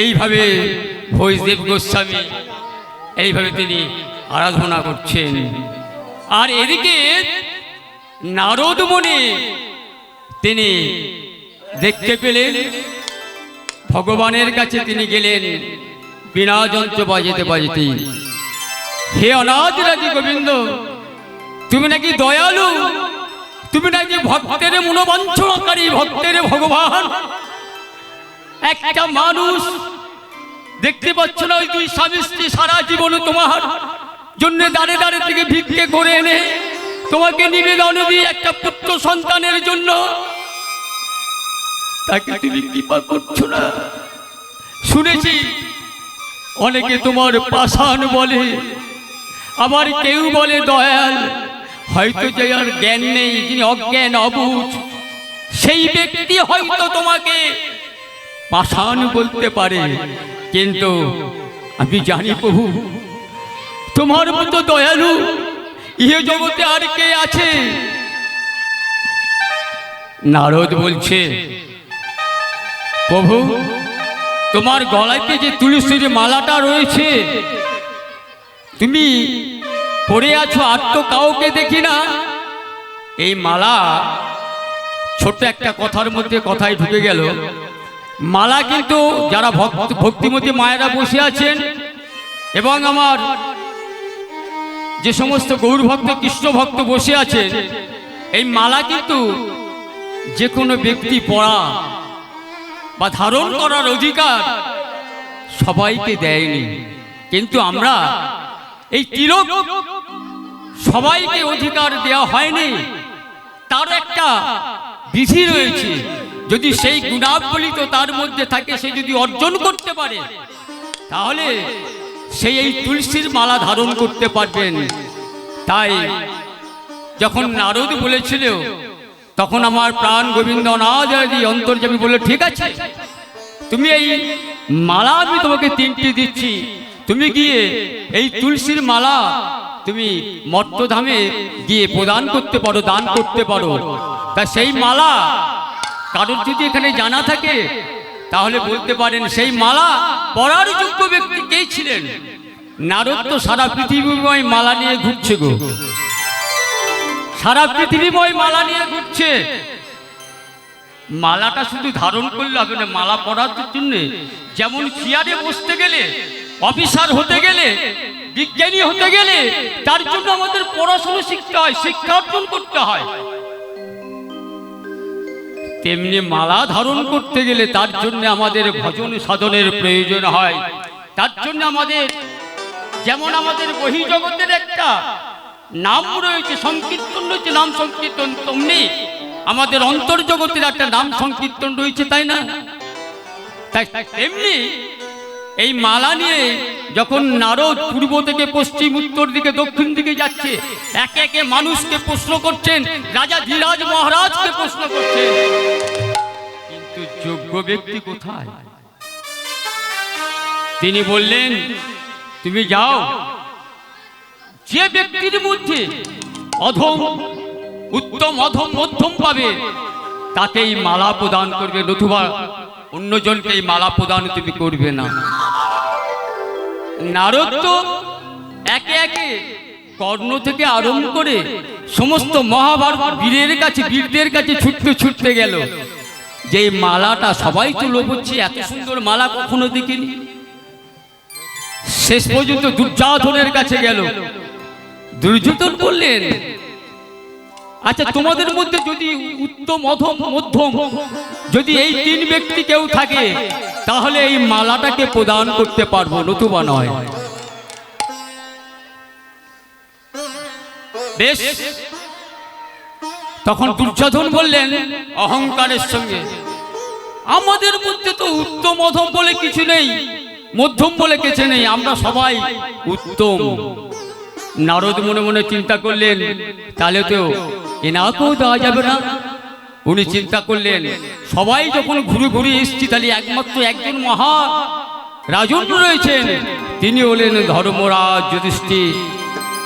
এইভাবে ভৈদেব গোস্বামী এইভাবে তিনি আরাধনা করছেন। আর এদিকে নারদ মুনি তিনি দেখতে পেলেন ভগবানের কাছে তিনি গেলেন বীণা যন্ত্র বাজাতে বাজাতে, হে অনাথ রাজি গোবিন্দ, তুমি নাকি দয়ালু, তুমি নাকি ভক্তের মনোবাঞ্ছনাকারী, ভক্তের ভগবান। একটা মানুষ দেখতে পাচ্ছ না, ওই দুই স্বামী স্ত্রী সারা জীবন তোমার জন্য দাঁড়ে দাঁড়ে থেকে ভিক্ষে করে এনে তোমাকে নিবেদন দিয়ে একটা পুত্র সন্তানের জন্য তাকে তুমি কৃপা করছো না। শুনেছি অনেকে তোমার পাষাণ বলে, আবার কেউ বলে দয়াল। হয়তো যে আর জ্ঞান নেই, যিনি অজ্ঞান অবুঝ, সেই ব্যক্তি হয়তো তোমাকে পাষাণ বলতে পারে, কিন্তু আমি জানি প্রভু তোমার মতো দয়ালু ইহে জগতে আর কে আছে। নারদ বলছে, প্রভু তোমার গলাতে যে তুলসীর মালাটা রয়েছে তুমি পরে আছো, আর তো কাউকে দেখি না। এই মালা ছোট্ট একটা কথার মধ্যে কথাই ঢুকে গেল। মালা কিন্তু যারা ভক্তিমতী মায়েরা বসে আছেন এবং আমার যে সমস্ত গৌর ভক্ত কৃষ্ণ ভক্ত বসে আছেন, এই মালা কিন্তু যে কোনো ব্যক্তি পড়া বা ধারণ করার অধিকার সবাইকে দেয়নি, কিন্তু আমরা এই তিলক সবাইকে অধিকার দেওয়া হয়নি। তার একটা বিধি রয়েছে, যদি সেই গুণাবলী তো তার মধ্যে থাকে, সে যদি অর্জন করতে পারে তাহলে সেই এই তুলসীর মালা ধারণ করতে পারবেন। তাই যখন নারদ বলেছিল তখন আমার প্রাণ গোবিন্দ অনাদি অন্তর্যামী বলে, ঠিক আছে তুমি এই মালা আমি তোমাকে 3টি দিচ্ছি, তুমি গিয়ে এই তুলসীর মালা তুমি মর্তধামে গিয়ে প্রদান করতে পারো, দান করতে পারো। তা সেই মালা কারোর যদি এখানে জানা থাকে তাহলে বলতে পারেন সেই মালা পরার যোগ্য ব্যক্তি কে ছিলেন? নারদ তো সারা পৃথিবীময় মালা নিয়ে ঘুরছে গো, সারা পৃথিবীময় মালা নিয়ে ঘুরছে। মালাটা শুধু ধারণ করলে হবে না, মালা পরার জন্য যেমন চেয়ারে বসতে গেলে, অফিসার হতে গেলে, বিজ্ঞানী হতে গেলে তার জন্য আমাদের পড়াশোনা শিখতে হয়, শিক্ষা অর্জন করতে হয়, তেমনি মালা ধারণ করতে গেলে তার জন্য আমাদের ভজন সাধনের প্রয়োজন হয়। তার জন্য আমাদের যেমন আমাদের বহির্জগতের একটা নাম রয়েছে, সংকীর্তন রয়েছে, নাম সংকীর্তন, তেমনি আমাদের অন্তর্জগতের একটা নাম সংকীর্তন রয়েছে, তাই না? তাই তেমনি এই মালা নিয়ে যখন নারদ পূর্ব থেকে পশ্চিম, উত্তর দিকে, দক্ষিণ দিকে যাচ্ছে, একে একে মানুষকে প্রশ্ন করছেন, রাজা ধীরাজ মহারাজকে প্রশ্ন করছেন, কিন্তু যোগ্য ব্যক্তি কোথায়? তিনি বললেন, তুমি যাও, যে ব্যক্তির মধ্যে অধম উত্তম, অধম মধ্যম পাবে তাকেই মালা প্রদান করবে, নতুবা অন্যজনকে এই মালা প্রদান তুমি করবে না। নারদ তো একে একে কর্ণ থেকে আরম্ভ করে সমস্ত মহাভারত বীরদের কাছে ছুটতে ছুটতে গেল, যে মালাটা সবাই তো লোভ হচ্ছে, এত সুন্দর মালা কখনো দেখিনি। শেষ পর্যন্ত দুর্যোধনের কাছে গেল। দুর্যোধন বললেন, আচ্ছা তোমাদের মধ্যে যদি উত্তম, অধম, মধ্যম যদি এই 3 ব্যক্তি কেউ থাকে তাহলে এই মালাটাকে প্রদান করতে পারবো, নতুবা নয়। বেশ, তখন দুর্যোধন বললেন অহংকারের সঙ্গে, আমাদের মধ্যে তো উত্তম অধম বলে কিছু নেই, মধ্যম বলে কিছু নেই, আমরা সবাই উত্তম। নারদ মনে মনে চিন্তা করলেন, তাহলে তো এনাকেও দেওয়া যাবে না। উনি চিন্তা করলেন, সবাই যখন ঘুরে ঘুরে এসছি, তাহলে একমাত্র একজন মহা রাজন রয়েছেন, তিনি হলেন ধর্মরাজ যুধিষ্ঠির।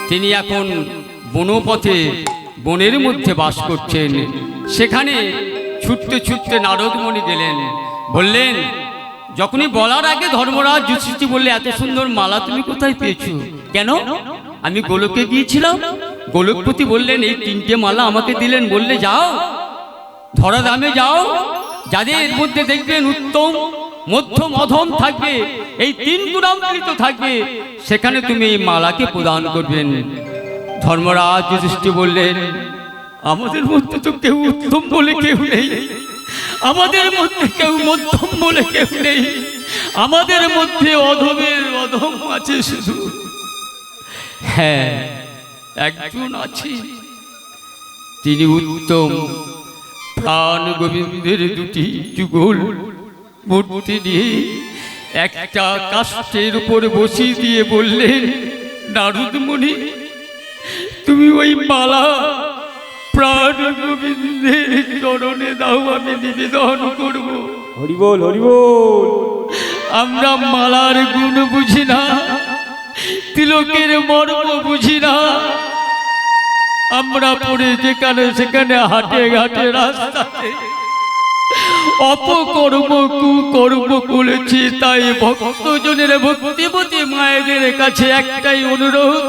তিনি এখন বনপথে, বনের মধ্যে বাস করছেন। সেখানে ছুটতে ছুটতে নারদ মুনি গেলেন, বললেন, যখনই বলার আগে ধর্মরাজ যুধিষ্ঠির বললে, এত সুন্দর মালা তুমি কোথায় পেয়েছো? কেন? আমি গোলকে গিয়েছিলাম, গোলকপতি বললেন এই 3টে মালা আমাকে দিলেন, বললে যাও ধরা দামে যাও, যাদের মধ্যে দেখবেন উত্তম মধ্যম অধম থাকবে, এই 3 গুণামৃত থাকবে, সেখানে তুমি এই মালাকে প্রদান করবেন। ধর্মরাজ যুধিষ্ঠির বললেন, আমাদের মধ্যে তো কেউ উত্তম বলে কেউ নেই, আমাদের মধ্যে কেউ মধ্যম বলে কেউ নেই, আমাদের মধ্যে অধমের অধম আছে শুধু। হ্যাঁ, একজন আছে, তিনি উত্তম। প্রাণ গোবিন্দের 2টি যুগল মূর্তি নিয়ে একটা কাষ্ঠের উপর বসিয়ে দিয়ে বললেন, নারদ মুনি, তুমি ওই মালা প্রাণ গোবিন্দের চরণে দাও, আমি নিবেদন করব। হরি বল, হরি বল। আমরা মালার গুণ বুঝি না, তিলকের মর্ম বুঝি না, আমরা পড়ে যেখানে সেখানে হাটে ঘাটে রাস্তাতে অপকর্ম কুকর্ম করেছি। তাই ভক্তজনের ভক্তিবতী মায়েদের কাছে একটাই অনুরোধ,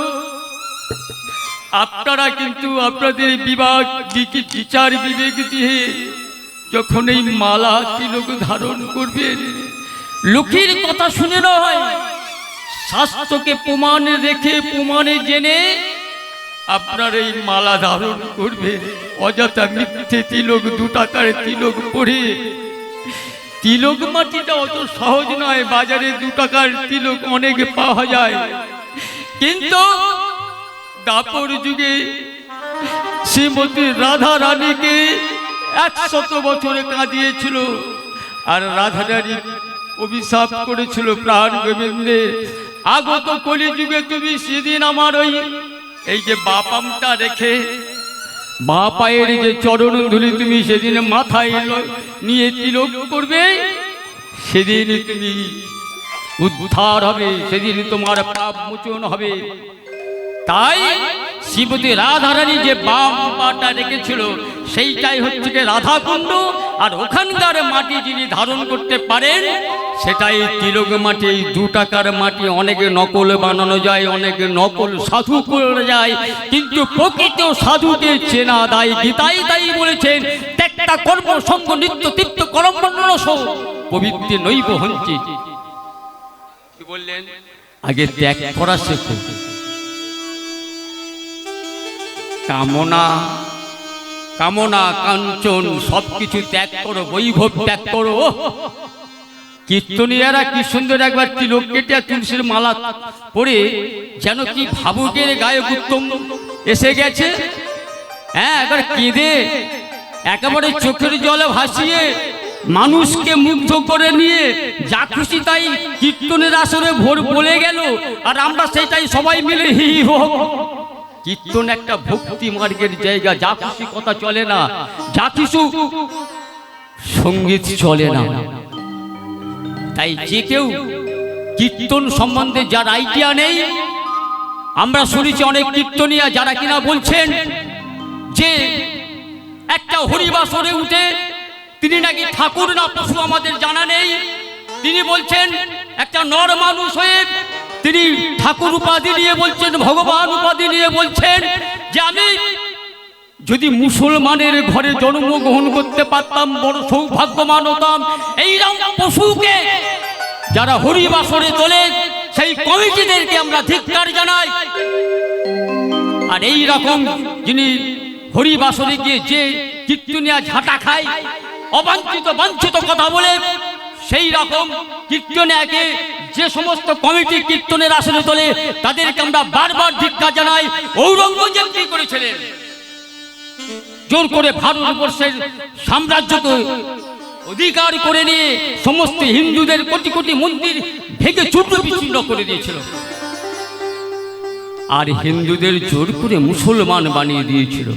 আপনারা কিন্তু আপনাদের বিভাগ বিচার বিবেক দিয়ে যখন এই মালা তিলক ধারণ করবেন, লোকের কথা শুনে নয়, শাস্ত্রকে প্রমাণে রেখে প্রমাণে জেনে আপনার এই মালা ধারণ করবে। অযথা মিথ্যে তিলক, 2 টাকার তিলক পরে, তিলক মাটিটা অত সহজ নয়, বাজারে 2 টাকার তিলক অনেক পাওয়া যায়, কিন্তু দাপর যুগে শ্রীমতী রাধা রানীকে 100 বছরে কাঁদিয়েছিল, আর রাধা রানী অভিশাপ করেছিল প্রাণ গোবিন্দে, আগত কলি যুগে তুমি সেদিন আমার ওই এই যে বাপামটা রেখে বা পায়ের যে চরণ ধুলি তুমি সেদিন মাথায় নিয়ে তিলক করবে, সেদিন তুমি উদ্ধার হবে, সেদিন তোমার পাপ মোচন হবে। তাই শ্রীমতী রাধারানী যে বাম পাটা রেখেছিল সেইটাই হচ্ছে রাধাকুণ্ড, আর ওখানকার মাটি যিনি ধারণ করতে পারেন সেটাই তিলক মাটি। 2 টাকার মাটি অনেকে নকল বানানো যায়, অনেকে নকল সাধু করে যায়, কিন্তু প্রকৃত সাধুকে চেনা দায়। গীতাই তাই বলেছেন, ত্যক্তা কর্ম সঙ্গ নিত্য তৃপ্ত কর্মণ্যস পবিত্র নৈব হঞ্চি। কি বললেন? আগে ত্যাগ করা শেখো, কামনা কামনা কাঞ্চন সবকিছু ত্যাগ করো, বৈভব ত্যাগ করো। কীর্তনীয়ারা কি সুন্দর একবার তিলক কেটে তুলসীর মালা পরে যেন কি ভাবুকের গায়ে উত্তম এসে গেছে। হ্যাঁ, একবার কেঁদে একেবারে চোখের জলে ভাসিয়ে মানুষকে মুগ্ধ করে নিয়ে যা খুশি তাই কীর্তনের আসরে ভোর বলে গেল, আর আমরা সেটাই সবাই মিলে হি হোক। কীর্তন একটা ভক্তি মার্গের জায়গা, যা খুশি কথা চলে না, যা কিছু সঙ্গীত চলে না। তাই যে কেউ কীর্তন সম্বন্ধে যার আইডিয়া নেই, আমরা শুনেছি অনেক কীর্তনিয়া যারা কিনা বলছেন যে একটা হরিবাসরে উঠে তিনি নাকি ঠাকুর না পশু আমাদের জানা নেই, তিনি বলছেন একটা নর মানুষ হয়ে তিনি ঠাকুর উপাধি নিয়ে বলছেন, ভগবান উপাধি নিয়ে বলছেন যে আমি যদি মুসলমানের ঘরে জন্মগ্রহণ করতে পারতাম বড় সৌভাগ্যবান হতাম। এইরকম পশুকে যারা হরিবাসরে তোলে সেই কমিটিদেরকে আমরা ধিক্কার জানাই। আর এই রকম যিনি হরিবাসরে গিয়ে যে কীর্তনিয়া ঝাঁটা খায়, অবাঞ্ছিত বাঞ্ছিত কথা বলে, সেই রকম কীর্তনিয়াকে যে সমস্ত কমিটি কীর্তনের আসনে তোলে তাদেরকে আমরা বারবার ধিক্কার জানাই। ঔরঙ্গজেব কি করেছিলেন? জোর করে ভারতবর্ষের সাম্রাজ্যকে অধিকার করে নিয়ে সমস্ত হিন্দুদের কোটি কোটি মন্দির ভেঙে চূর্ণ বিচূর্ণ করে দিয়েছিল, আর হিন্দুদের জোর করে মুসলমান বানিয়ে দিয়েছিল।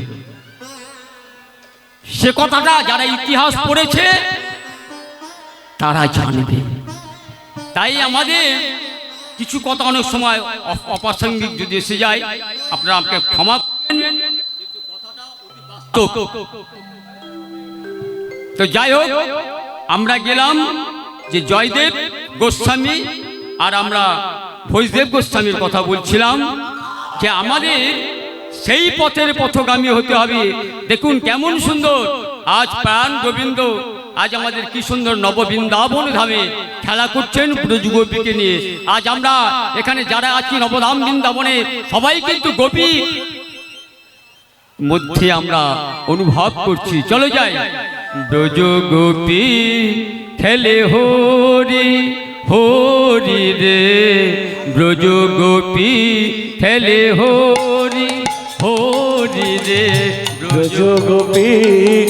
সে কথাটা যারা ইতিহাস পড়েছে তারা জানবে। তাই আমাদের কিছু কথা অনেক সময় অপ্রাসঙ্গিক যদি এসে যায় আপনারা আমাকে ক্ষমা করবেন। তো যাই হোক, আমরা গেলাম যে জয়দেব গোস্বামী আর আমরা ভৈদেব গোস্বামীর কথা বলছিলাম যে আমাদের সেই পথের পথগামী হতে হবে। দেখুন কেমন সুন্দর আজ প্রাণ গোবিন্দ আজ আমাদের কি সুন্দর নববৃন্দাবন ধামে খেলা করছেন ব্রজগোপীকে নিয়ে। আজ আমরা এখানে যারা আছি নবধাম বৃন্দাবনে সবাই কিন্তু গোপী মধ্যে আমরা অনুভব করছি। চলো যাই। ব্রজগোপী খেলে হরি হরি রে, ব্রজগোপী খেলে হরি হরি রে, ব্রজগোপী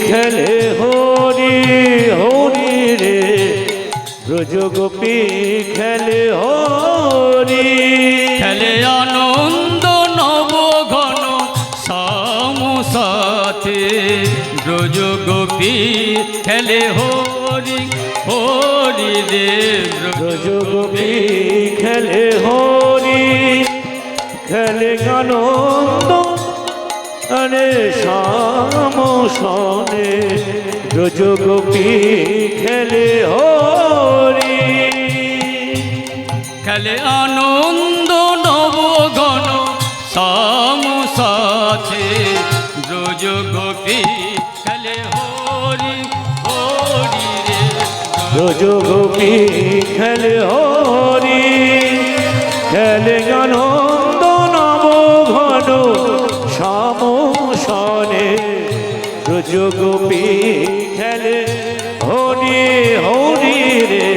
খেলে হরি হরি রে, ব্রজগোপী খেলে হরি। খেলে আনন্দ নব ঘন শ্যাম সাথে, ব্রজগোপী খেলে হরি হরি রে, ব্রজগোপী খেলে হরি খেলে আনন্দ আরে শ্যাম সনে, ব্রজগোপী খেলে হরি। খেলে আনন্দ নব ঘন শ্যাম সাথে, ব্রজগোপী খেলে হরি হরি রে, ব্রজগোপী খেলে হরি খেলে আনন্দ নব ঘন শ্যাম সনে, ব্রজগোপী খেলে হরি হরি রে,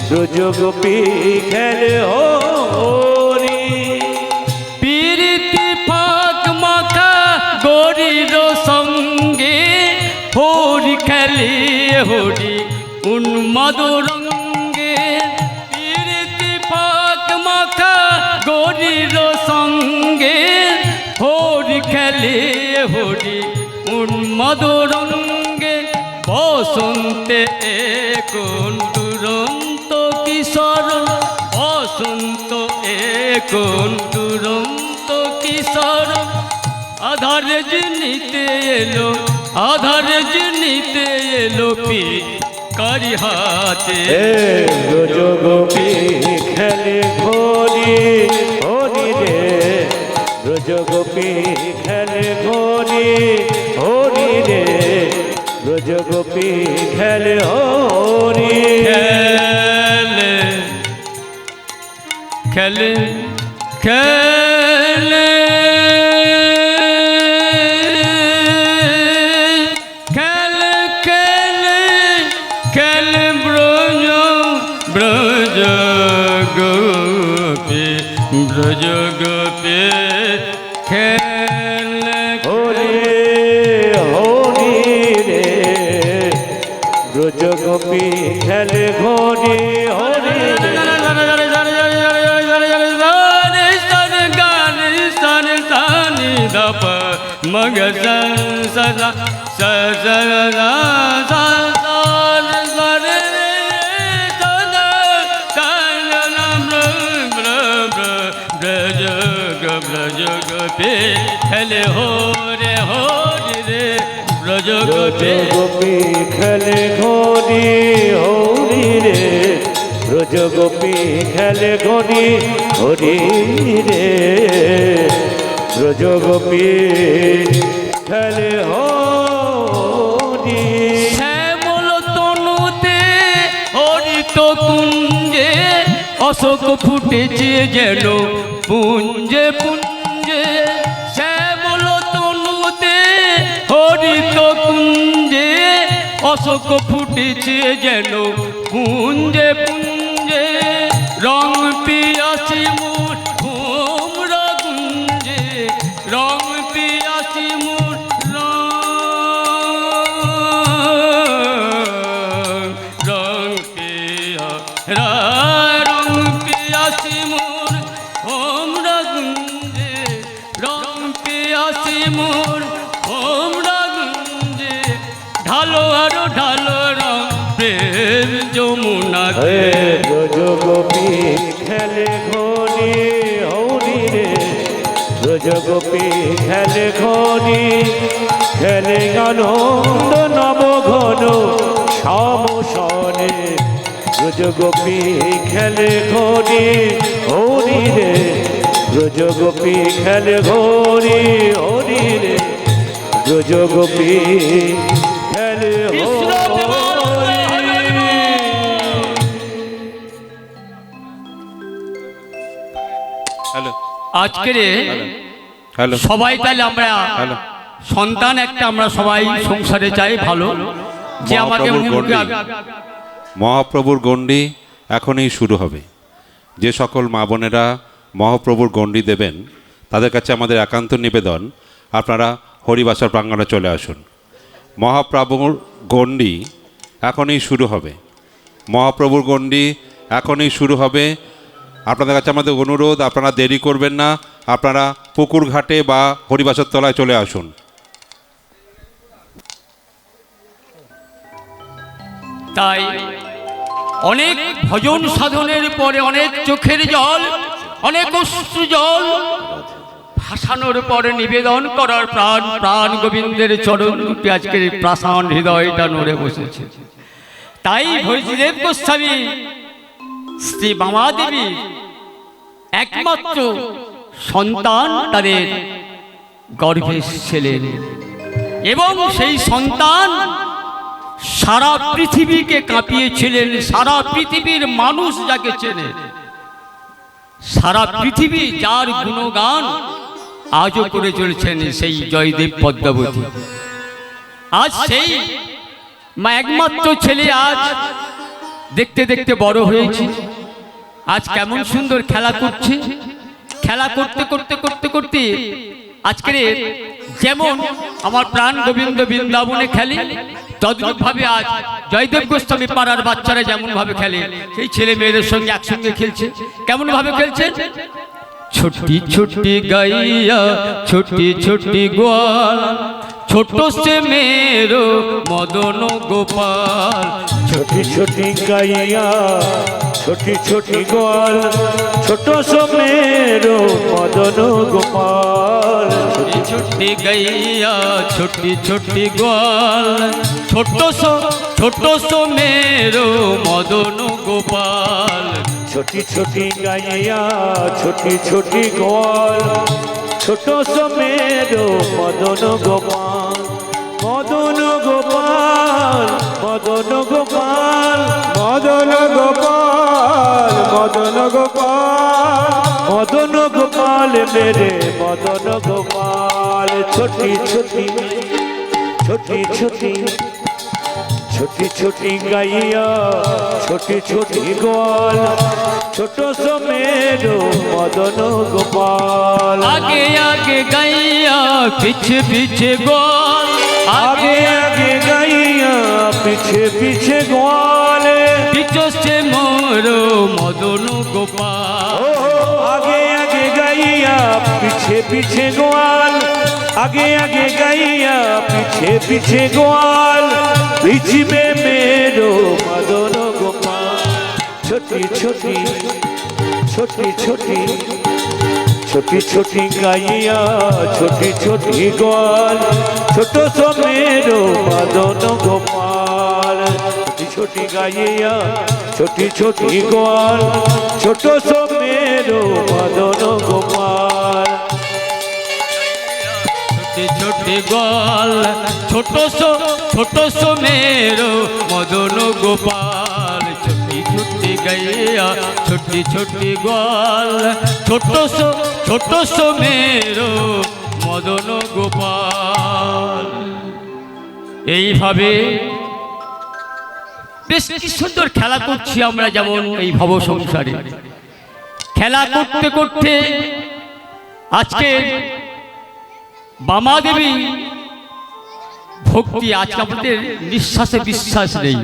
ব্রজগোপী খেলে হরি। প্রীতি ফাঁক মাখা গরির সঙ্গে হরি খেলে হরি উন্মাদ রঙ্গে, প্রীতি ফাঁক মাখা গরির সঙ্গে হরি খেলে হরি উন্মাদ রঙ্গে, বসন্তে কোন দুরন্ত কিশোর, বসন্ত কোন দুরন্ত কিশোর, আধার জিনিতে এলো আধার জিনিতে এলো পি কারি হাতে, ব্রজগোপী খেলে হরি হরি রে, ব্রজগোপী খেলে হরি হরি রে, ব্রজগোপী খেলে হরি। খেলে খেলে খেলে খেলে খেলে খেলে ব্রজ ব্রজ গোপী ব্রজ গোপী খেলে হরি হরি রে, ব্রজগোপী খেলে হরি হরি রে। মগ সদা সদা ব্রজ ব্রজ গোপী খেলে হরে হরি রে, ব্রজ গোপী ব্রজগোপী খেলে হরি হরি রে, ব্রজগোপী খেলে হরি হরি রে, ব্রজগোপী খেলে হরি। শ্যামল তনুতে হরিত কুঞ্জে অশোক ফুটেছে যেন পুঞ্জে পুঞ্জে, শ্যামল তনুতে হরিত কুঞ্জে অশোক ফুটেছে যেন পুঞ্জে পুঞ্জে, রং পিয়াসি মোর ভোমরা গুঞ্জে, রং পিয়াসি মোর রং পিয়া রং পিয়াসি মোর ভোমরা গুঞ্জে, রং পিয়াসি মোর ভোমরা গুঞ্জে, ঢালো আরো ঢালো রং প্রেম যমুনাতে, ব্রজগোপী খেলে হরি হরি রে, ব্রজগোপী খেলে হরি খেলে আনন্দ নব ঘন শ্যাম সনে, ব্রজগোপী খেলে হরি হরি রে ব্রজগোপী খেলে হরি হরি রে ব্রজগোপী খেলে কৃষ্ণ হরি। হ্যালো আজকের হ্যালো সবাই তাহলে আমরা হ্যালো সন্তান একটা আমরা সবাই সংসারে চাই ভালো, যে আমাকে মহাপ্রভুর মুখে গণ্ডি মহাপ্রভুর গণ্ডি এখনই শুরু হবে। যে সকল মা বোনেরা মহাপ্রভুর গণ্ডি দেবেন তাদের কাছে আমাদের একান্ত নিবেদন, আপনারা হরিবাসার প্রাঙ্গণে চলে আসুন। মহাপ্রভুর গণ্ডি এখনই শুরু হবে। মহাপ্রভুর গণ্ডি এখনই শুরু হবে। আপনাদের কাছে আমাদের অনুরোধ, আপনারা দেরি করবেন না, আপনারা পুকুর ঘাটে বা হরিবাসার তলায় চলে আসুন। তাই অনেক ভজন সাধনের পরে অনেক চোখের জল, অনেক অশ্রু জল ভাসানোর পরে নিবেদন করার প্রাণ প্রাণ গোবিন্দের চরণ দুটি আজকের প্রাসান হৃদয়টা নড়ে বসেছে। তাই ভৈজদেব গোস্বামী শ্রী বামাদেবী একমাত্র সন্তান তাদের গর্ভে ছিলেন, এবং সেই সন্তান সারা পৃথিবীকে কাঁপিয়েছিলেন। সারা পৃথিবীর মানুষ যাকে চেনে, সারা পৃথিবী যার গুণগান আজও করে চলেছেন, সেই জয়দেব পদ্মাবতী। আজ সেই একমাত্র ছেলে আজ দেখতে দেখতে বড় হয়েছে। আজ কেমন সুন্দর খেলা করছে। খেলা করতে করতে করতে করতে আজকের যেমন আমার প্রাণ গোবিন্দ বৃন্দাবনে খেলে, তদ্রূপ ভাবে আজ জয়দেব গোস্বামী পাড়ার বাচ্চারা যেমন ভাবে খেলে, সেই ছেলে মেয়েদের সঙ্গে একসঙ্গে খেলছে। কেমন ভাবে খেলছে? ছোটি ছোটি গাইয়া ছোটি ছোটি গোয়াল, ছোট সে মেরো মদন গোপাল। छोटी छोटी गाइया छोटी छोटी ग्वाल छोटो सो मेरो मदन गोपाल। छोटी छोटी गैया छोटी छोटी ग्वाल, छोटो सो मेरो मदन गोपाल। छोटी छोटी गाइया छोटी छोटी ग्वाल छोटो सो मेरो मदन गोपाल। मदन गोपाल मदन गोपाल মদন গোপাল মদন গোপাল मदन गोपाल मेरे मदन गोपाल। छोटी छोटी छोटी छोटी छोटी छोटी गाइया छोटी छोटी ग्वाल छोटो सो मेरो मदन गोपाल। आगे आगे गैया पीछे पीछे ग्वाल, आगे आगे गाइया पीछे पीछे ग्वाल। पीछे से मोरो मदन गोपाल। आगे आगे गाइया पीछे पीछे ग्वाल। आगे आगे गाइया पीछे पीछे ग्वाल। बीच में मेरो मदन गोपाल। छोटी छोटी छोटी छोटी छोटी छोटी गाइया छोटी छोटी ग्वाल छोटो सो मेरो मदन गोपाल। छोटी छोटी गाइया छोटी छोटी ग्वाल छोटो सो मेरो मदन गोपाल। छोटी छोटी ग्वाल छोटो सो मेरो मदन गोपाल। छोटी छोटी गैया छोटी छोटी ग्वाल छोटो सो मेरो मदन गोपाल। এইভাবে বেশ কি সুন্দর খেলা করছি আমরা, যেমন এই ভব সংসারে খেলা করতে করতে আজকে বামাদেবী ভক্তি, আজকে আমাদের নিঃশ্বাসে বিশ্বাস নেই।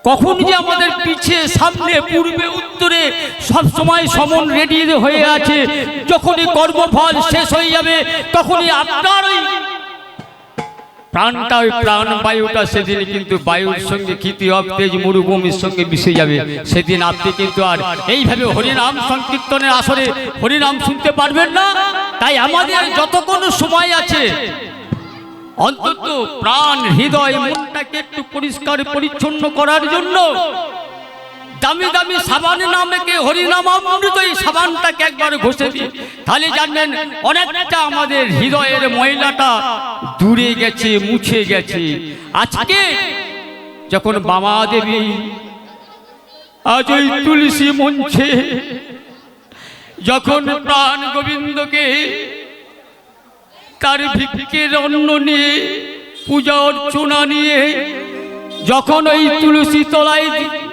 কখন যে আমাদের পিছে সামনে পূর্বে উত্তরে সব সময় সমন রেডি হয়ে আছে। যখনই কর্মফল শেষ হয়ে যাবে তখনই আপনার ওই প্রাণটা, ওই প্রাণ বায়ুটা সেদিন কিন্তু বায়ুর সঙ্গে ক্ষিতি তেজ মরুভূমির সঙ্গে মিশে যাবে। সেদিন আপনি কিন্তু আর এইভাবে হরিনাম সংকীর্তনের আসরে হরিনাম শুনতে পারবেন না। তাই আমাদের যতক্ষণ সময় আছে অন্তত প্রাণ হৃদয় মনটাকে একটু পরিষ্কার পরিচ্ছন্ন করার জন্য দামি দামি সাবানের নামে হরিনাম অমৃত এই সাবানটাকে একবার ঘষে দিই, তাহলে জানবেন অনেকটা আমাদের হৃদয়ের ময়লাটা দূরে গেছে, মুছে গেছে। আজকে যখন বামা দেবী আজ ওই তুলসী মঞ্চে যখন প্রাণ গোবিন্দকে তার ভিক্ষের অন্ন নিয়ে পূজা অর্চনা নিয়ে যখন ওই তুলসী তলায়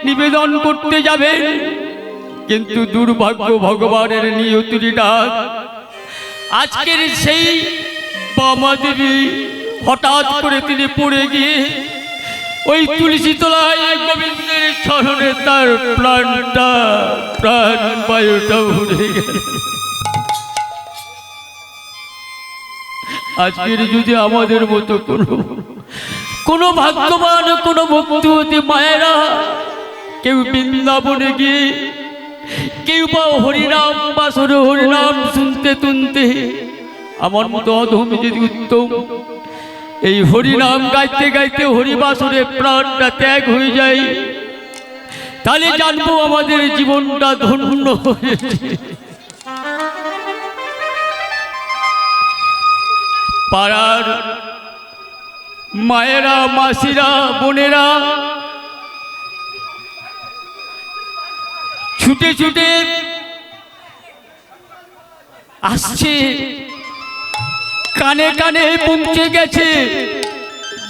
নিবেদন করতে যাবেন, কিন্তু দুর্ভাগ্য ভগবানের নিয়তির ডাক, আজকের সেই বামা দেবী হঠাৎ করে তিনি পড়ে গিয়ে ওই তুলসী তলায় গোবিন্দের চরণে তার প্রাণ বায়ুটা উড়ে গেল। আজকের যদি আমাদের মতো কোনো ভাগ্যবান কোনো ভক্তিবতী মায়েরা কেউ বৃন্দাবনে গিয়ে কেউ বা হরিনাম বাসরে হরিনাম শুনতে শুনতে আমার মতো অধম যদি উত্তম এই হরিনাম গাইতে গাইতে হরিবাসরে প্রাণটা ত্যাগ হয়ে যায়, তাহলে জানবো আমাদের জীবনটা ধন্য হয়েছে। পাড়ার মায়েরা, মাসিরা, বোনেরা ছুটে ছুটে আসছে, কানে কানে পৌঁছে গেছে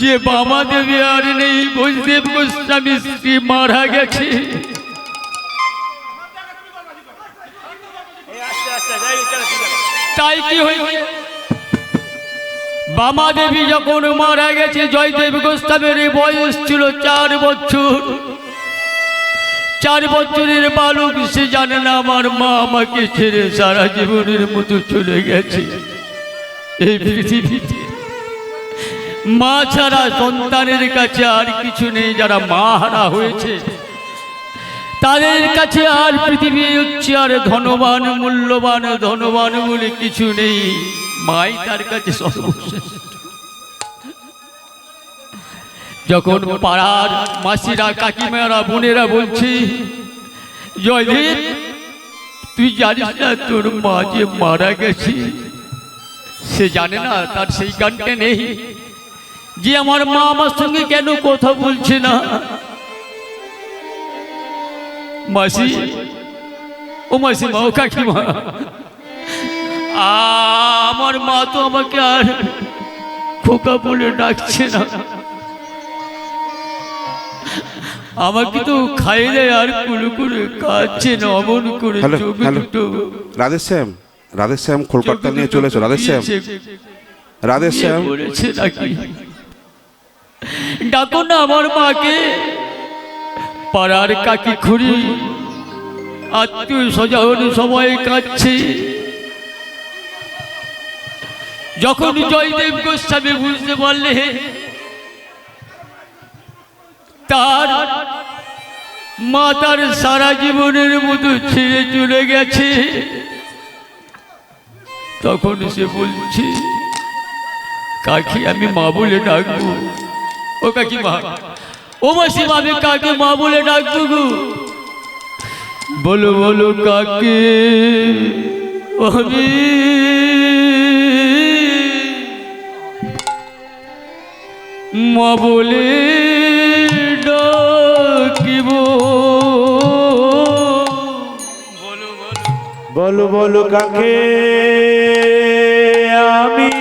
যে বামা দেবী আর নেই, বৈষ্ণব গোস্বামী শ্রী মারা গেছে। তাই কি হয়েছে, বামা দেবী যখন মারা গেছে, জয়দেব গোস্বামীর বয়স ছিল 4 বছর। 4 বছরের বালক, সে জানে না আমার মা আমাকে ছেড়ে সারা জীবনের মতো চলে গেছে। এই পৃথিবীতে মা ছাড়া সন্তানের কাছে আর কিছু নেই। যারা মা হারা হয়েছে তাদের কাছে আর পৃথিবী হচ্ছে আর ধনবান, মূল্যবান ধনবান বলে কিছু নেই। মাই তার কাছে সর্বশ্রেষ্ঠ। যখন পাড়ার মাসিরা, কাকিমারা, বোনেরা বলছে, জয়দেব তুই জানিস না তোর মা যে মারা গেছে, সে জানে না, তার সেই গানটা নেই যে আমার মা আমার সঙ্গে কেন কথা বলছে না। মাসি, ও মাসি, মা, ও কাকিমা, আমার মা তো আমাকে আর খোকা বলে ডাকছে না, আমাকে তো খাইয়ে দেয় আর কুলু করে কাঁদছে না, অমন করে চোখ দুটো। রাধেশ্যাম, রাধেশ্যাম কলকাতা নিয়ে চলেছো। রাধেশ্যাম, রাধেশ্যাম বলেছে নাকি ডাকো না আমার মাকে। পাড়ার কাকি খুড়ি, আত্মীয় স্বজন সবাই কাঁদছে। যখন জয়দেব গোস্বামী বুঝতে পারলে তার মা তার সারা জীবনের মতো ছেড়ে চলে গেছে, তখন সে বলছে, কাকি আমি মা বলে ডাকবো। ও কাকিমা, ও মাসি, আমি কাকে মা বলে ডাকবো গো? বলো বলো কাকে আমি মা বলে ডাকিব? বলো বলো কাকে আমি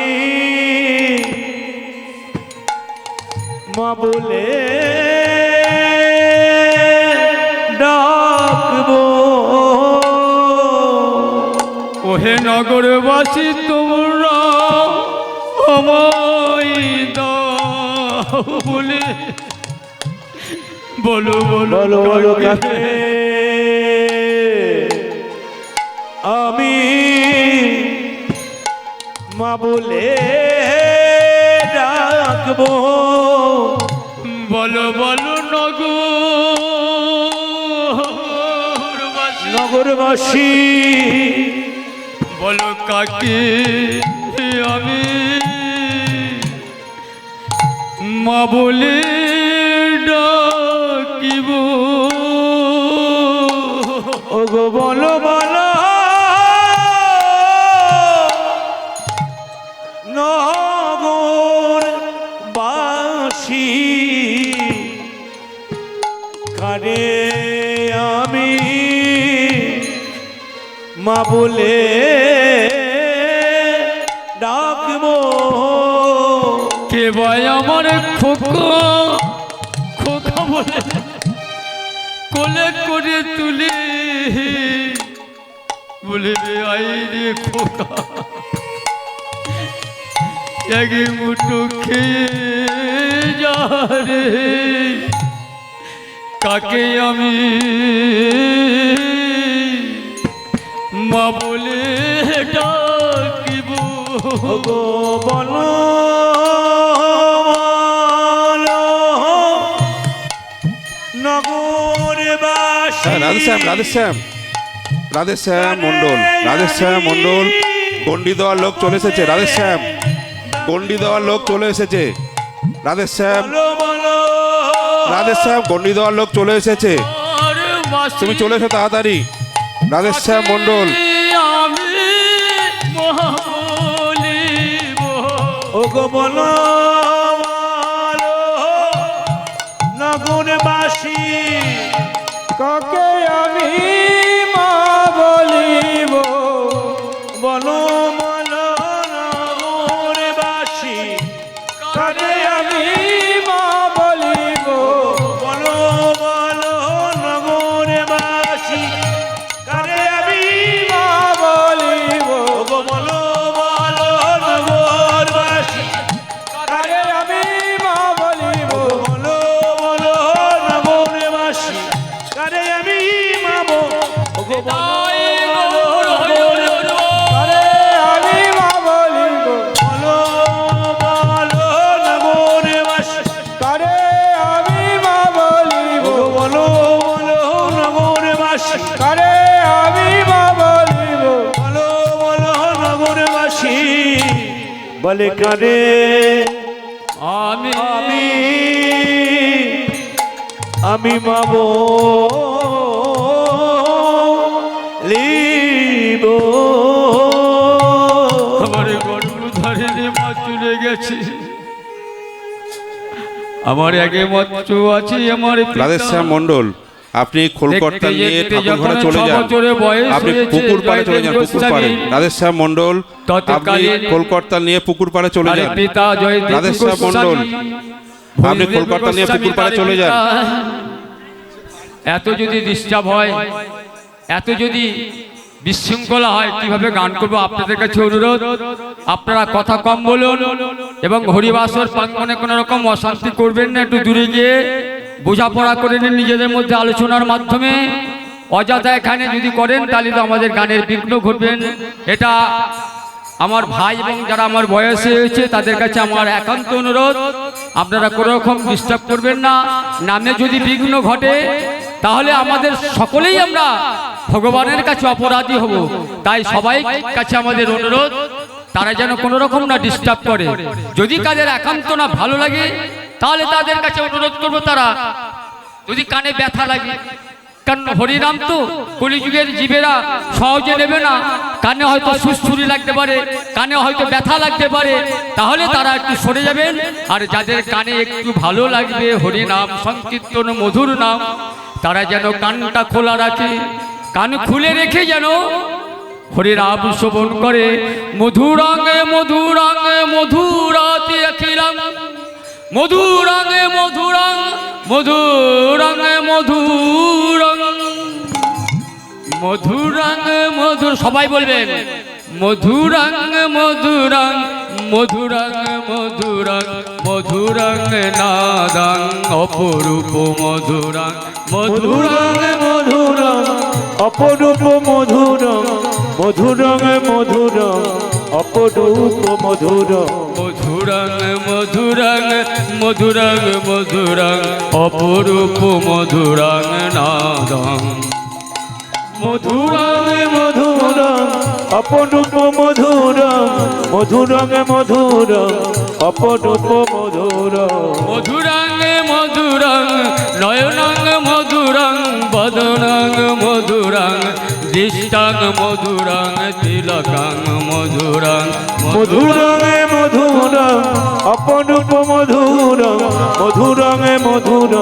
মা বলে ডাকবো? ওহে নগরবাসী তোমরা আমায় দাও বলে, বলো বলো বলো বলো কাকে আমি মা বলে ডাকবো? বলো বলো নগরবাসী বলো কাকে আমি মা বলে ডাকিব? ও গো বলো বলো নগর বাসী কারে আমি মা বলে ডাকবো কে ভাই আমার খোকা খোকা বলে কোলে করে তুলে বলে আই রে খোকা এক মুঠো খেয়ে যা রে কাকে আমি মা বলে ডাকিব গো বলো নগরবাসী রাধেশ্যাম মণ্ডল, রাধেশ্যাম মণ্ডল, গন্ডি দেওয়ার লোক চলে এসেছে। রাধেশ্যাম, গন্ডি দেওয়ার লোক চলে এসেছে। রাধেশ্যাম, রাধেশ্যাম, গন্ডি দেওয়ার লোক চলে এসেছে। তুমি চলে এসো তাড়াতাড়ি। রাধেশ্যাম মণ্ডল, ও গো বলো নগরবাসী কাকে আমি মা বলিব, বলো বলো নগরবাসী কাকে আমি মা বলিব, বলো বলো নগরবাসী কারে আমি মা বলিব, ও গো বলো বলো নগরবাসী কাকে আমি মা বলিব, বলো বলো নগরবাসী কারে আমি মাবো ও গো বলো কারে আমি মা বলিব, বলো বলো নগরবাসী কারে আমি মা বলিব, ও গো বলো বলো নগরবাসী কারে আমি মা বলিব, বলো বলো নগরবাসী বলে কারে আমি আমি আমি মাবো লিব আমার গর্ভধারে মা চলে গেছে, আমার আগে মচ্ছ আছে আমার পিতা। রাধেশ্যাম মণ্ডল, আপনি খোলকর্তা নিয়ে দেখতে ঠাকুর ঘরে যখন চলে 6 যান। বছরের বয়স আপনি হয়েছে, পুকুর পাড়ে চলে যান, পুকুর পাড়ে। রাধেশ্যাম মণ্ডল, আপনি তৎকালীন খোলকর্তা নিয়ে পুকুর পাড়ে চলে আরে যান। পিতা জয়দেব রাধেশ্যাম মণ্ডল, আপনি কলকাতা নিয়ে পুকুর পাড়ে চলে যান। এত যদি ডিস্টার্ব হয়, এত যদি বিশৃঙ্খলা হয়, কিভাবে গান করবো? আপনাদের কাছে অনুরোধ, আপনারা কথা কম বলুন এবং হরিবাসর প্রাঙ্গণে কোনো রকম অশান্তি করবেন না। একটু দূরে গিয়ে বোঝাপড়া করে নিন নিজেদের মধ্যে আলোচনার মাধ্যমে। অযথা এখানে যদি করেন তাহলে তো আমাদের গানের বিঘ্ন ঘটবেন। এটা আমার ভাই এবং যারা আমার বয়সে হয়েছে তাদের কাছে আমার একান্ত অনুরোধ, আপনারা কোনো রকম ডিস্টার্ব করবেন না। নামে যদি বিঘ্ন ঘটে তাহলে আমাদের সকলেই আমরা ভগবানের কাছে অপরাধী হব। তাই সবাই কাছে আমাদের অনুরোধ, তারা যেন কোনো রকম না ডিস্টার্ব করে। যদি কাদের একান্ত না ভালো লাগে তাহলে তাদের কাছে অনুরোধ করব, তারা যদি কানে ব্যথা লাগে, কারণ হরিনাম তো কলিযুগের জীবেরা সহজে নেবে না, কানে হয়তো সুস্থুরি লাগতে পারে, কানে হয়তো ব্যথা লাগতে পারে, তাহলে তারা একটু সরে যাবেন। আর যাদের কানে একটু ভালো লাগবে হরিনাম সংকীর্তন মধুর নাম, তারা যেন কানটা খোলা রাখে, কান খুলে রেখে যেন হরিনাম শ্রবণ করে। মধুরাঙ্গে মধুরাঙ্গে মধুরাতি অখিলাম, মধুরাঙ্গে মধুরাং মধুরাঙ্গে মধুরং মধুরাং মধুর, সবাই বলবেন মধুরাং মধুরাং মধুরাং মধুরাং মধুরাং নাদাং অপরূপ মধুরাং মধুরাং মধুরং অপরূপ মধুরং মধুরং মধুরং অপরূপ মধুরং মধুরাং মধুরাং মধুরাং মধুরাং অপরূপ মধুরাং নাদং মধুরং মধুরং অপরূপ মধুরং মধুরং মধুরং অপরূপ মধুর মধুরাং মধুরাং নয়নাং মধুরাং বদনাং মধুরাং দৃষ্টাং মধুরাং তিলকাং মধুরাং মধুরঙে মধুর অপরূপ মধুর মধুরঙে মধুর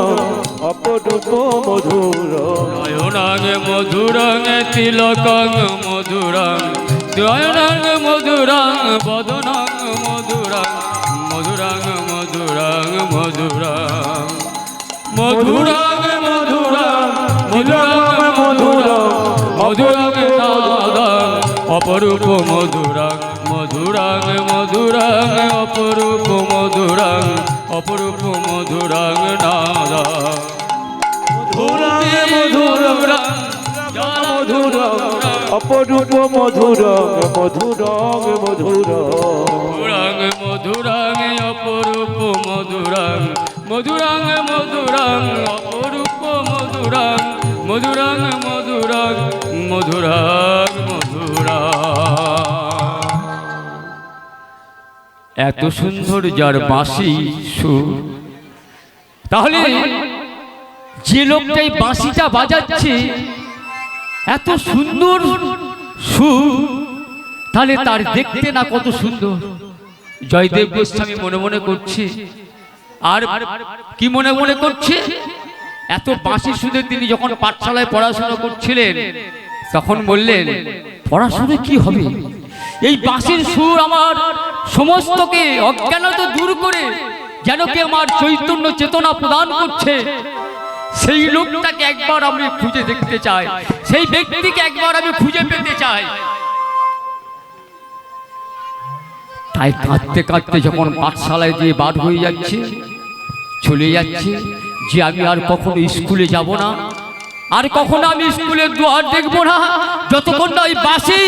অপরূপ মধুর নয়নাং মধুরাং তিলকাং মধুরাং নয়নাং মধুরাং বদনাং মধুরাং মধুরাং মধুরাং মধুরাং মধুরাং মধুরাং মধুরাং মধুরাং মধুরাং নাদাং অপরূপ মধুরাং মধুরাং মধুরাং অপরূপ মধুরাং অপরূপ মধুরাং নাদাং মধুরঙে মধুর মধুর অপরূপ মধুর মধুরঙ মধুর মধুরাং মধুরাং অপরূপ মধুরাং মধুরাং মধুরাং অপরূপ মধুরাং মধুরাং মধুরাং মধুরাং মধুরাং এত সুন্দর যার বাঁশি সুর, তাহলে যে লোকটা এই বাঁশিটা বাজাচ্ছে এত সুন্দর সুর, তাহলে তার দেখতে না কত সুন্দর। জয়দেব গোস্বামী মনে মনে করছে, আর কি মনে মনে করছে, এত বাঁশি সুরে তিনি যখন পাঠশালায় পড়াশোনা করছিলেন তখন বললেন পড়াশোনা কি হবে, এই বাঁশির সুর আমার সমস্তকে অজ্ঞানতা দূর করে যেন কি আমার চৈতন্য চেতনা প্রদান করছে। সেই লোকটাকে একবার আমি খুঁজে দেখতে চাই, সেই ব্যক্তিকে একবার আমি খুঁজে পেতে চাই। তাই কাঁদতে কাঁদতে যখন পাঠশালায় দিয়ে বার হয়ে যাচ্ছে, চলে যাচ্ছে, যে আমি আর কখনো স্কুলে যাব না, আর কখনো আমি স্কুলের দুয়ার দেখবো না, যতক্ষণ না ওই বাঁশি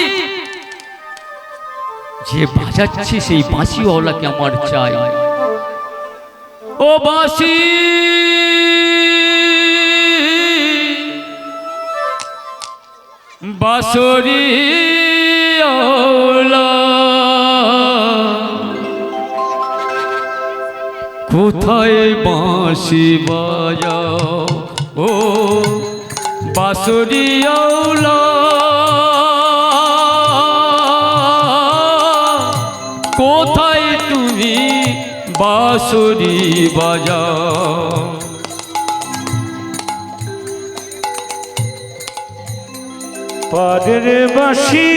যে বাজাচ্ছে সেই বাঁশিওয়ালাকে আমার চাই। ও বাঁশি বাঁশরি কোথায় বাঁশি বাজাও, ও বাঁশরি কোথায় তুমি বাঁশরি বাজাও। পারের বাঁশি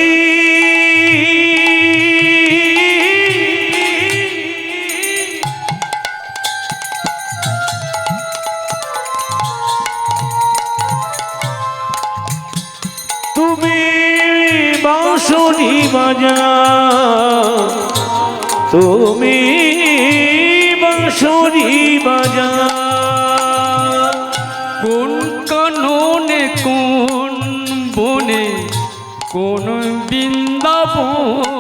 তুমি বাঁশরি বাজাও, তুমি বাঁশরি বাজাও। কোন কাননে কোন বনে কোন বৃন্দাবনে,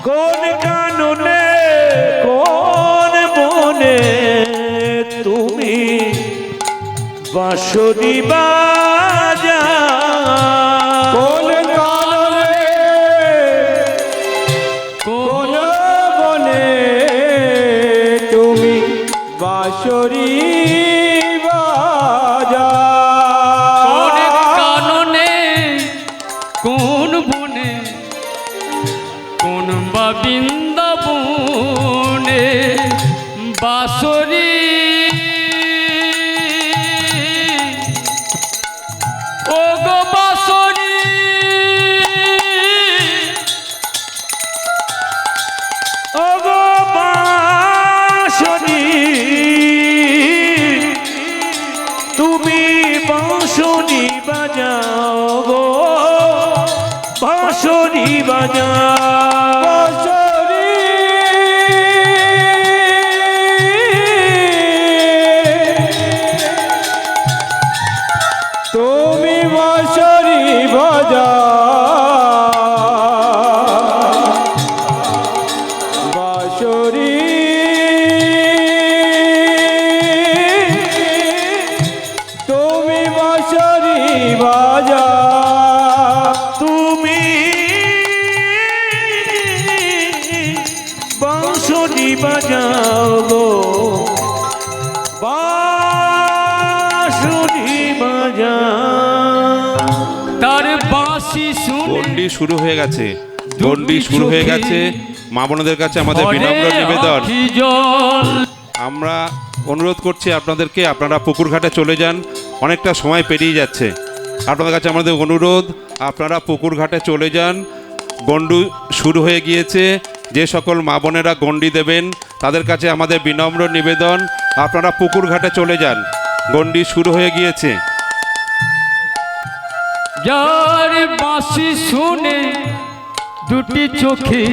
কোন কাননে কোন বনে তুমি বাঁশরি বাজাও। কোন কাননে কোন বনে তুমি বাঁশরি বাজাও। কোন কাননে কোন বনে কোন বা বৃন্দাবনে বাঁশরি ও গো বাঁশরি ওগো বাঁশরি তুমি বাঁশরি বাজাও গো, বাঁশরি বাজাও। বাঁশরি তুমি বাঁশরি বাজাও। বাঁশরি তুমি বাঁশরি বাজাও। তুমি বাঁশরি বাজাও গো বাঁশুরি বাজাও তার বাঁশি শুনে গন্ডি শুরু হয়ে গেছে, গন্ডি শুরু হয়ে গেছে। মা বোনদের কাছে আমাদের বিনম্র নিবেদন, আখি জল আমরা অনুরোধ করছি আপনাদেরকে, আপনারা পুকুর ঘাটে চলে যান, অনেকটা সময় পেরিয়ে যাচ্ছে। আপনাদের কাছে আমাদের অনুরোধ, আপনারা পুকুর ঘাটে চলে যান। গন্ডি শুরু হয়ে গিয়েছে। যে সকল মা বোনেরা গন্ডি দেবেন তাদের কাছে আমাদের বিনম্র নিবেদন, আপনারা পুকুর ঘাটে চলে যান, গন্ডি শুরু হয়ে গিয়েছে। যার বাঁশি শুনে দুটি চোখে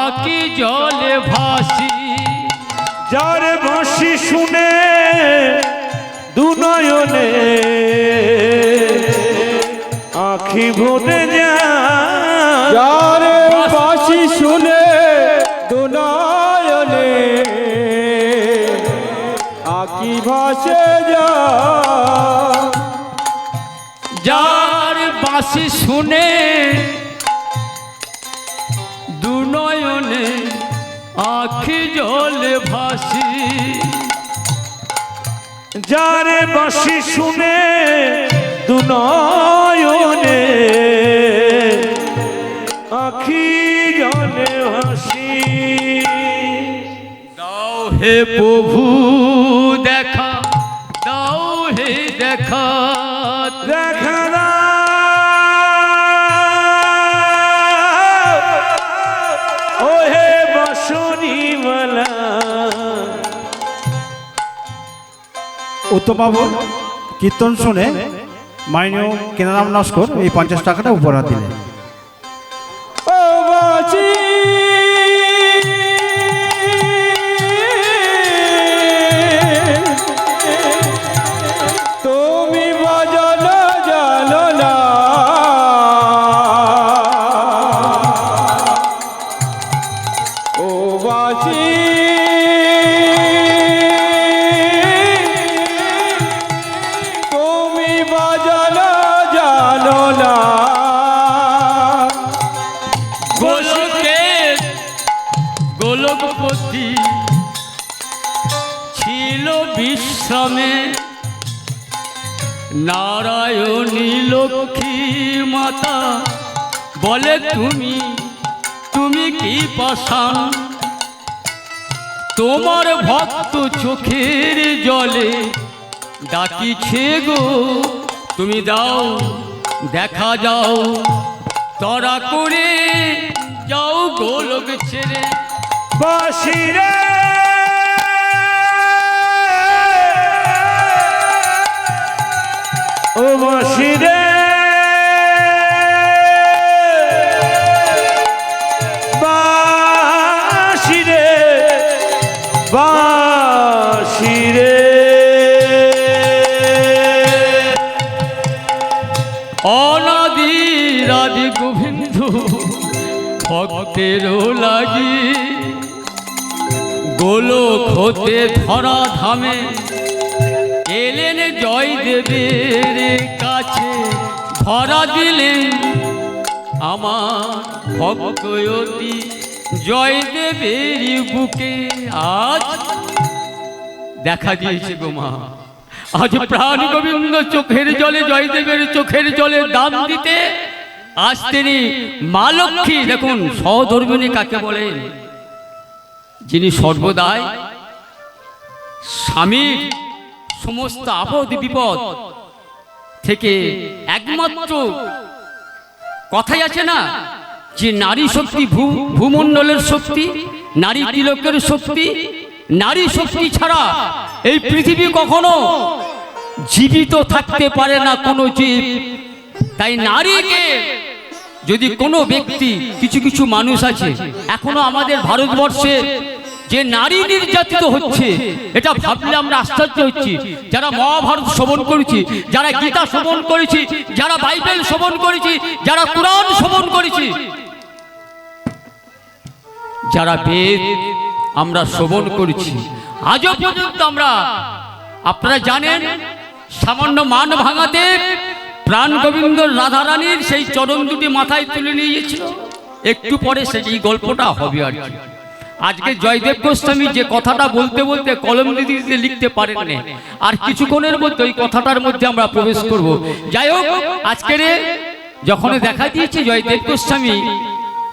আকি জলে ভাসি, যার বাঁশি শুনে দু নয়নে আখি ভরে যায় যার বাঁশি শুনে দুনয়নে আকি ভাসে যা যার বাঁশি শুনে দু নয়নে আখি জলে ভাসি, যার বাঁশি শুনে দু নয়নে আখি জলে ভাসি। দাও হে প্রভু দেখা, দাও হে দেখা, দেখা ও হে বাঁশুরিওয়ালা। উত্তমবাবু কীর্তন শুনে মাইনীয় কেনারাম নস্কর এই 50 টাকাটা উপহার দিলেন। ও বাঁশি তুমি বাজানো জানো না, ও বাঁশি তুমি বাজানো জানো না। গোলকের গোলকপতি ছিল বিশ্রামে, নারায়ণী লক্ষ্মী মাতা বলে তুমি, তুমি কি পাষাণ, তোমার ভক্ত চোখের জলে ডাকিছে গো, তুমি দাও দেখা যাও, তরা করে যাও গোলক ছেড়ে। বাঁশি রে ও বাঁশি রে বাঁশি রে বাঁশি রে অনাদির আদি গোবিন্দ ভক্তেরও লাগি, গোলক হতে ধরা ধামে এলেন জয় দেবের কাছে, ধরা দিলেন আমার ভক্তয়তি জয় দেবের বুকে। আজ দেখা দিয়েছে গো মা, আজ প্রাণ গোবিন্দ চোখের জলে জয়দেবের চোখের জলে দান দিতে আজ তিনি মা লক্ষ্মী, দেখুন সহধর্মিণী কাকে বলেন, যিনি সর্বদাই স্বামীর সমস্ত আপদ বিপদ থেকে একমাত্র কথাই আছে না যে নারী শক্তি ভূমণ্ডলের শক্তি, নারী তিলকের শক্তি, নারী শক্তি ছাড়া এই পৃথিবী কখনো জীবিত থাকতে পারে না কোনো জীব। তাই নারীকে যদি কোনো ব্যক্তি, কিছু কিছু মানুষ আছে এখনো আমাদের ভারতবর্ষে যে নারী নির্যাতিত হচ্ছে, এটা ভাবলে আমরা আশ্চর্য হচ্ছি। যারা মহাভারত শ্রবণ করেছি, যারা গীতা শ্রবণ করেছি, যারা বাইবেল শ্রবণ করেছি, যারা কোরআন শ্রবণ করেছি, যারা বেদ আমরা শ্রবণ করেছি, আজও পর্যন্ত আমরা, আপনারা জানেন সামান্য মান ভাঙাতে প্রাণ গোবিন্দ রাধারানীর সেই চরণ দুটি মাথায় তুলে নিয়ে গিয়েছিল। একটু পরে সেই গল্পটা হবে আর কি। আজকে জয়দেব গোস্বামী যে কথাটা বলতে বলতে কলম দিতে লিখতে পারেন না, আর কিছুক্ষণের মধ্যে ওই কথাটার মধ্যে আমরা প্রবেশ করব। যাই হোক, আজকের যখন দেখা দিয়েছে জয়দেব গোস্বামী,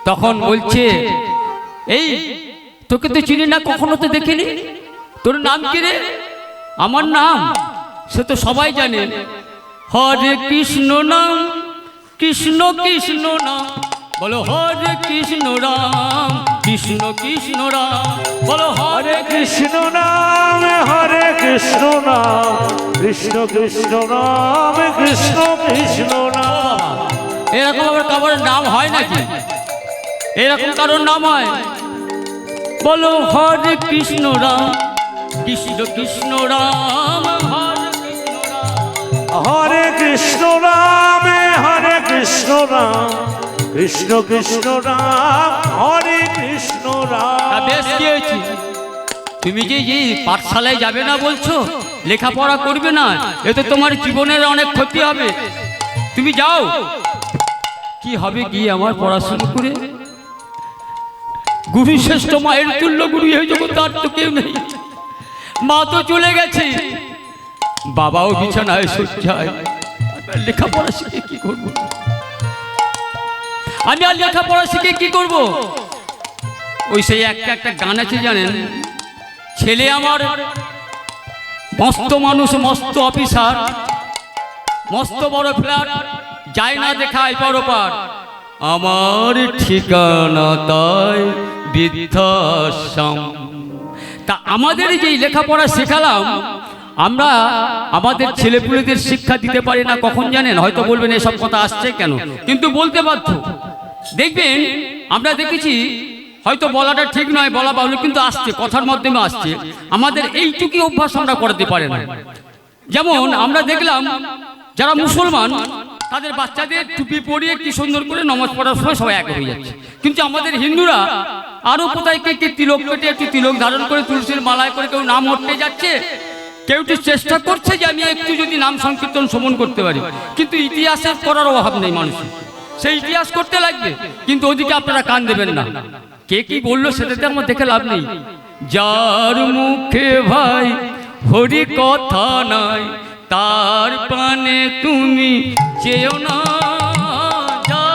তখন বলছে, এই তোকে তো চিনি না, কখনো তো দেখিনি, তোর নাম কি রে? আমার নাম সে তো সবাই জানে, হরে কৃষ্ণ নাম, কৃষ্ণ কৃষ্ণ নাম, বলো হরে কৃষ্ণ রাম, কৃষ্ণ কৃষ্ণ রাম, বলো হরে কৃষ্ণ নাম, হরে কৃষ্ণ নাম, কৃষ্ণ কৃষ্ণ নাম, কৃষ্ণ কৃষ্ণ নাম। এরকম আবার কারোর নাম হয় নাকি? এরকম কারোর নাম হয়? বলো হরে কৃষ্ণ রাম, কৃষ্ণ কৃষ্ণ রাম, হরে কৃষ্ণ রাম, হরে কৃষ্ণ নাম, হরে কৃষ্ণ রাম, কৃষ্ণ কৃষ্ণ রাম, হরে কৃষ্ণ রাম। বেশ কি হয়েছে? তুমি যে পাঠশালায় যাবে না বলছো, লেখাপড়া করবে না, এতে তোমার জীবনের অনেক ক্ষতি হবে। তুমি যাও, কি হবে গিয়ে আমার পড়াশোনা করে? গুরু শ্রেষ্ঠ মায়ের তুল্য গুরু হয়ে যখন তার তো কেউ নেই, মা তো চলে গেছে, বাবাও বিছানায় শয্যায়, লেখাপড়া শিখে কি করবো? আমি আর লেখাপড়া শিখে কি করব? ওই সেই একটা গান আছে জানেন, ছেলে আমার মস্ত মানুষ, মস্ত অফিসার, মস্ত বড় ফ্ল্যাট, যায় না দেখায় পরপার, আমার ঠিকানা তাই বৃদ্ধাশ্রম। তা আমাদের যে লেখাপড়া শেখালাম, আমরা আমাদের ছেলেপুলেদের শিক্ষা দিতে পারি না। কখন জানেন? হয়তো বলবেন এসব কথা আসছে কেন, কিন্তু বলতে বাধ্য। দেখবেন, আমরা দেখেছি, হয়তো বলাটা ঠিক নয়, বলা বাহুল্য, কিন্তু আসছে, কথার মাধ্যমে আসছে। আমাদের এইটুকু অভ্যাস আমরা করাতে পারি না। যেমন আমরা দেখলাম যারা মুসলমান, তাদের বাচ্চাদের টুপি পরিয়ে কি সুন্দর করে নামাজ পড়ার সময় সবাই এক হয়ে যাচ্ছে, কিন্তু আমাদের হিন্দুরা আরো কোথায় কে তিলক কেটে একটু তিলক ধারণ করে তুলসীর মালায় করে কেউ নাম হটতে যাচ্ছে, কেউ একটু চেষ্টা করছে যে আমি একটু যদি নাম সংকীর্তন শ্রবণ করতে পারি, কিন্তু ইতিহাসের করার অভাব নেই মানুষের, সেই ইতিহাস করতে লাগবে, কিন্তু ওদিকে আপনারা কান দেবেন না। কে কি বললো সেটাতে আমার দেখে লাভ নেই। যার মুখে ভাই হরি কথা নাই, তার পানে তুমি চেয়েও না।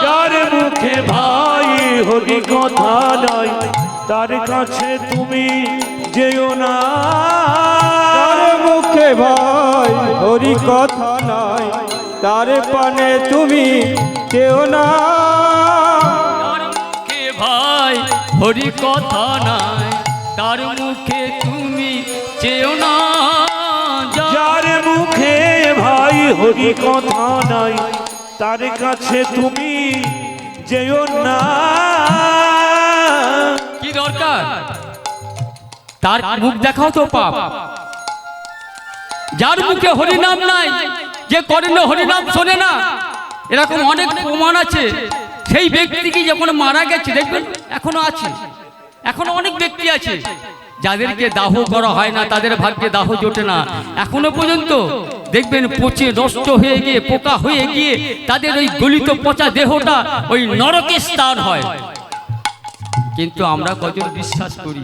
যার মুখে ভাই হরি কথা নাই, তার কাছে তুমি যেও না। তার মুখে ভাই হরি কথা নাই, তার পানে তুমি কেউ না। তার মুখে ভাই হরি কথা নাই, তার মুখে তুমি চেয়েও না। যার মুখে ভাই হরি কথা নাই, তার কাছে তুমি যেও না। কি দরকার? তার মুখ দেখাও তো পাপ। যার মুখে হরিনাম নাই, যে করেন হরিনাম শোনে না, এরকম অনেক প্রমাণ আছে। সেই ব্যক্তি কি যখন মারা গেছে, দেখবেন এখনো আছে, এখনো অনেক ব্যক্তি আছে যাদেরকে দাহ করা হয় না, তাদের ভাগ্যে দাহ জোটে না, এখনো পর্যন্ত দেখবেন পচে নষ্ট হয়ে গিয়ে, পোকা হয়ে গিয়ে তাদের ওই গলিত পচা দেহটা ওই নরকে স্থান হয়। কিন্তু আমরা কজন বিশ্বাস করি,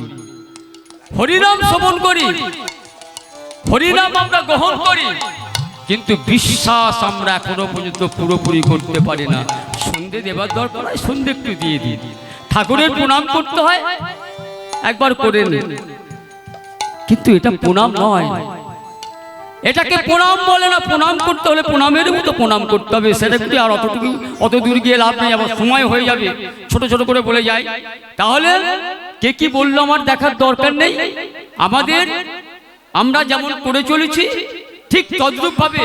হরিনাম শ্রবণ করি, হরিনাম আমরা গ্রহণ করি, কিন্তু বিশ্বাস আমরা এখনো পর্যন্ত পুরোপুরি করতে পারি না। সন্ধে দেবার দরকার হয়, সন্ধে একটু দিয়ে দিই, ঠাকুরের প্রণাম করতে হয়, একবার করে নিন, কিন্তু এটা প্রণাম নয়, এটাকে প্রণাম বলে না। প্রণাম করতে হলে প্রণামের মতো প্রণাম করতে হবে, সেটা একটু আর অত দূর গিয়ে লাভ নেই, আবার সময় হয়ে যাবে, ছোট ছোট করে বলে যাই। তাহলে কে কি বললো আমার দেখার দরকার নেই। আমাদের আমরা যেমন করে চলেছি, ঠিক তদ্রূপ ভাবে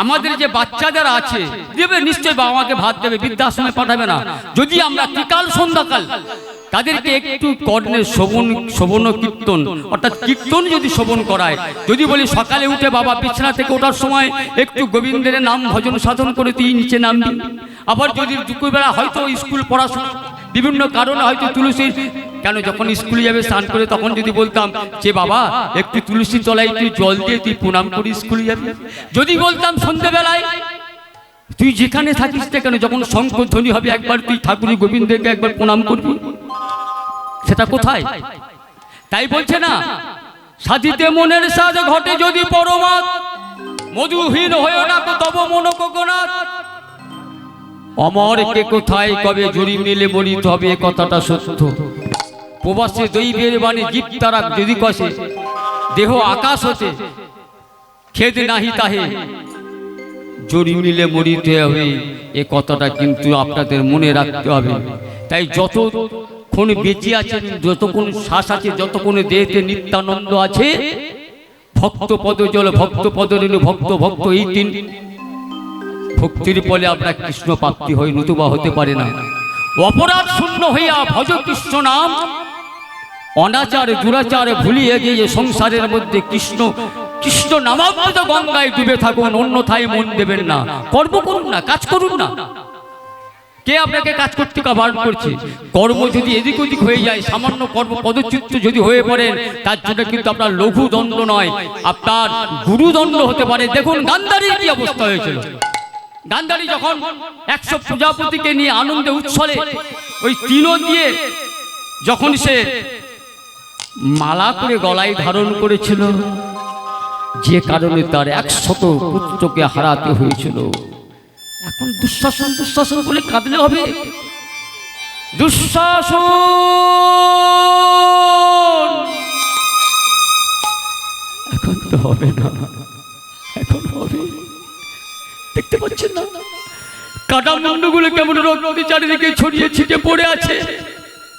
আমাদের যে বাচ্চাদের আছে, দেবে নিশ্চয়ই, বাবা মাকে ভাত দেবে, বৃদ্ধাশ্রমে পাঠাবে না। যদি আমরা ত্রিকাল সন্ধ্যাকাল তাদেরকে একটু কর্ণের শোভন কীর্তন, অর্থাৎ কীর্তন যদি শোভন করায়, যদি বলি সকালে উঠে বাবা বিছানা থেকে ওঠার সময় একটু গোবিন্দের নাম ভজন সাধন করে তুই নিচে নামবি, আবার যদি দুপুরবেলা হয়তো স্কুল পড়াশোনা বিভিন্ন কারণে হয়তো তুলসী, কেন যখন স্কুলে যাবে স্নান করে, তখন যদি বলতাম যে বাবা একটু তুলসী তলায় তুই জল দিয়ে তুই প্রণাম করে স্কুলে যাবি, যদি বলতাম সন্ধ্যেবেলায় তুই যেখানে থাকিস না কেন, যখন শঙ্করধ্বনি হবে একবার তুই ঠাকুরের গোবিন্দকে একবার প্রণাম করবি, সেটা কোথায়? তাই বলছে না, সাধিতে মনের সাজ ঘটে যদি পরমাৎ, মধুহীন হয়ে না তব মন কোকনাথ। অমর কে কোথায় কবে জড়ি মিলে মরিতে হবে, এ কথাটা সত্য। প্রবাসে দৈবের বাণী জীব তারা যদি কষে, দেহ আকাশ হতে খেদ নাহি তাহে, জড়ি মিলে মরিতে হবে, এ কথাটা কিন্তু আপনাদের মনে রাখতে হবে। তাই যতক্ষণ বেঁচে আছেন, যতক্ষণ শ্বাস আছে, যতক্ষণ দেহেতে নিত্যানন্দ আছে, ভক্ত পদজল, ভক্ত পদরেণু, ভক্ত ভক্ত, এই তিন ভক্তির ফলে আমরা কৃষ্ণ প্রাপ্তি হই, নতুবা হতে পারে না। অপরাধ শূন্য হইয়া ভজ কৃষ্ণ নাম, অনাচার দুরাচার ভুলিয়ে গিয়ে সংসারের মধ্যে কৃষ্ণ কৃষ্ণ নামামৃত গঙ্গায় ডুবে থাকুন, অন্যথায় মন দেবেন না। কর্ম করুন না, কাজ করুন না। কে আপনাকে কাজ করতে বারণ করছে? কর্ম যদি এদিক ওদিক হয়ে যায়, সামান্য কর্ম পদচ্যুত যদি হয়ে পড়েন, তার জন্য কিন্তু আপনার লঘু দণ্ড নয়, আপনার গুরুদণ্ড হতে পারে। দেখুন গান্ধারীর কি অবস্থা হয়েছিল। গান্ধারী যখন 100 প্রজাপতিকে নিয়ে আনন্দে উচ্ছলে ওই তিনো দিয়ে যখন সে মালা করে গলায় ধারণ করেছিল, যে কারণে তার 100 পুত্রকে হারাতে হয়েছিল। এখন দুঃশাসন দুঃশাসন বলে কাঁদলে হবে? দুঃশাসন এখন তো হবে না, এখন হবে। দেখতে পাচ্ছেন না কাটা মুন্ডগুলো কেমন রক্ত চারিদিকে ছড়িয়ে ছিটে পড়ে আছে?